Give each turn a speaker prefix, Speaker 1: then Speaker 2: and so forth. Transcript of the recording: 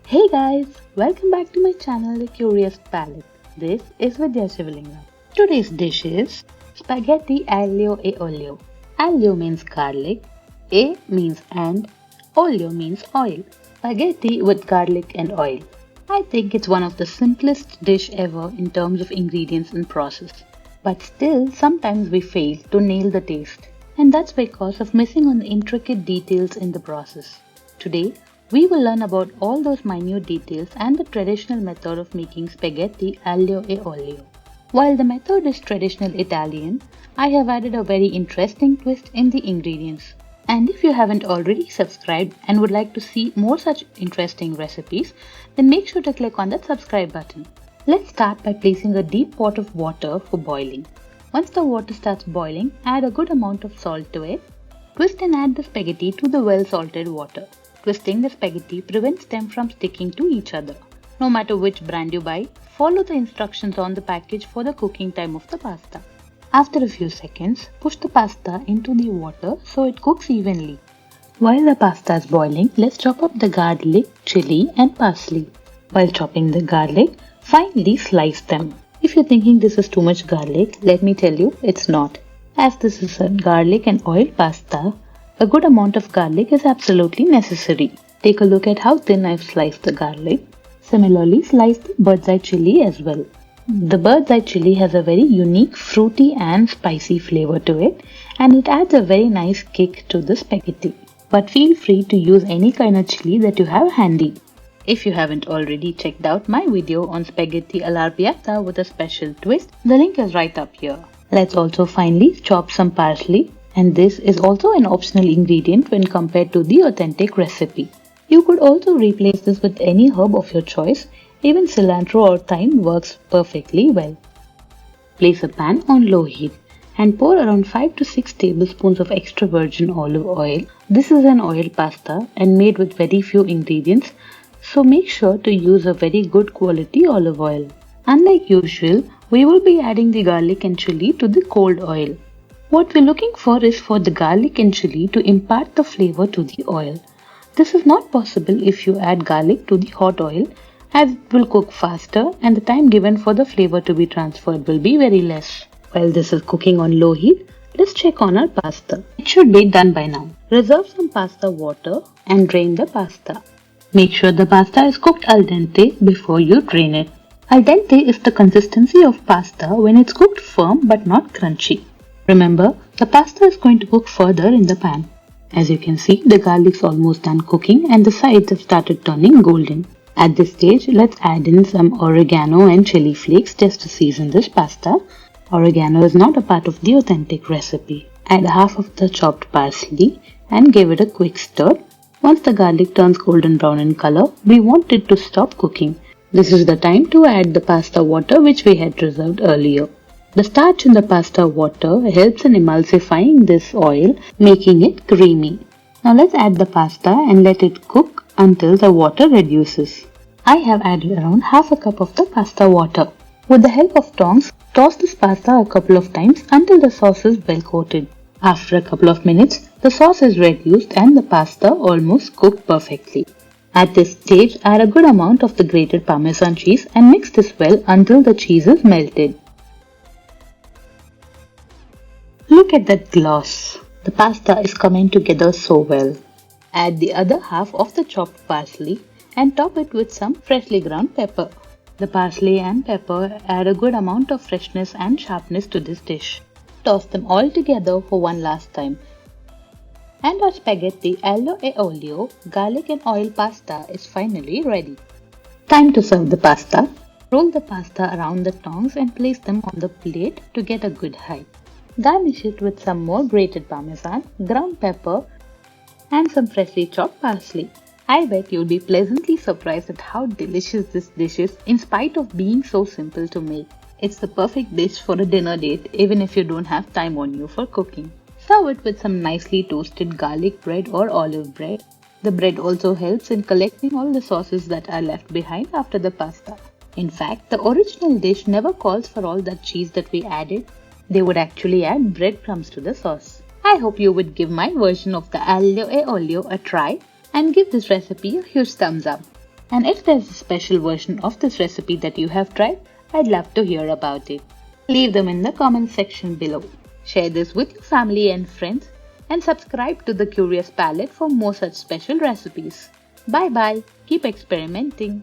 Speaker 1: Hey guys, welcome back to my channel The Curious Palate. This is Vidya Shivalinga. Today's dish is Spaghetti Aglio e Olio. Aglio means garlic, A means and, Olio means oil. Spaghetti with garlic and oil. I think it's one of the simplest dish ever in terms of ingredients and process. But still, sometimes we fail to nail the taste. And that's because of missing on the intricate details in the process. Today, we will learn about all those minute details and the traditional method of making spaghetti aglio e olio. While the method is traditional Italian, I have added a very interesting twist in the ingredients. And if you haven't already subscribed and would like to see more such interesting recipes, then make sure to click on that subscribe button. Let's start by placing a deep pot of water for boiling. Once the water starts boiling, add a good amount of salt to it. Twist and add the spaghetti to the well-salted water. Twisting the spaghetti prevents them from sticking to each other. No matter which brand you buy, follow the instructions on the package for the cooking time of the pasta. After a few seconds, push the pasta into the water so it cooks evenly. While the pasta is boiling, let's chop up the garlic, chili and parsley. While chopping the garlic, finely slice them. If you're thinking this is too much garlic, let me tell you it's not. As this is a garlic and oil pasta, a good amount of garlic is absolutely necessary. Take a look at how thin I've sliced the garlic. Similarly, slice the bird's eye chili as well. The bird's eye chili has a very unique fruity and spicy flavor to it, and it adds a very nice kick to the spaghetti. But feel free to use any kind of chili that you have handy. If you haven't already checked out my video on spaghetti all'arrabbiata with a special twist, the link is right up here. Let's also finely chop some parsley. And this is also an optional ingredient when compared to the authentic recipe. You could also replace this with any herb of your choice, even cilantro or thyme works perfectly well. Place a pan on low heat and pour around 5 to 6 tablespoons of extra virgin olive oil. This is an oil pasta and made with very few ingredients, so make sure to use a very good quality olive oil. Unlike usual, we will be adding the garlic and chili to the cold oil. What we're looking for is for the garlic and chili to impart the flavor to the oil. This is not possible if you add garlic to the hot oil, as it will cook faster and the time given for the flavor to be transferred will be very less. While this is cooking on low heat, let's check on our pasta. It should be done by now. Reserve some pasta water and drain the pasta. Make sure the pasta is cooked al dente before you drain it. Al dente is the consistency of pasta when it's cooked firm but not crunchy. Remember, the pasta is going to cook further in the pan. As you can see, the garlic's almost done cooking and the sides have started turning golden. At this stage, let's add in some oregano and chili flakes just to season this pasta. Oregano is not a part of the authentic recipe. Add half of the chopped parsley and give it a quick stir. Once the garlic turns golden brown in color, we want it to stop cooking. This is the time to add the pasta water which we had reserved earlier. The starch in the pasta water helps in emulsifying this oil, making it creamy. Now let's add the pasta and let it cook until the water reduces. I have added around half a cup of the pasta water. With the help of tongs, toss this pasta a couple of times until the sauce is well coated. After a couple of minutes, the sauce is reduced and the pasta almost cooked perfectly. At this stage, add a good amount of the grated Parmesan cheese and mix this well until the cheese is melted. Look at that gloss. The pasta is coming together so well. Add the other half of the chopped parsley and top it with some freshly ground pepper. The parsley and pepper add a good amount of freshness and sharpness to this dish. Toss them all together for one last time. And our spaghetti aglio e olio garlic and oil pasta is finally ready. Time to serve the pasta. Roll the pasta around the tongs and place them on the plate to get a good height. Garnish it with some more grated parmesan, ground pepper and some freshly chopped parsley. I bet you'll be pleasantly surprised at how delicious this dish is in spite of being so simple to make. It's the perfect dish for a dinner date even if you don't have time on you for cooking. Serve it with some nicely toasted garlic bread or olive bread. The bread also helps in collecting all the sauces that are left behind after the pasta. In fact, the original dish never calls for all that cheese that we added. They would actually add breadcrumbs to the sauce. I hope you would give my version of the aglio e olio a try and give this recipe a huge thumbs up. And if there's a special version of this recipe that you have tried, I'd love to hear about it. Leave them in the comment section below. Share this with your family and friends and subscribe to the Curious Palate for more such special recipes. Bye bye. Keep experimenting.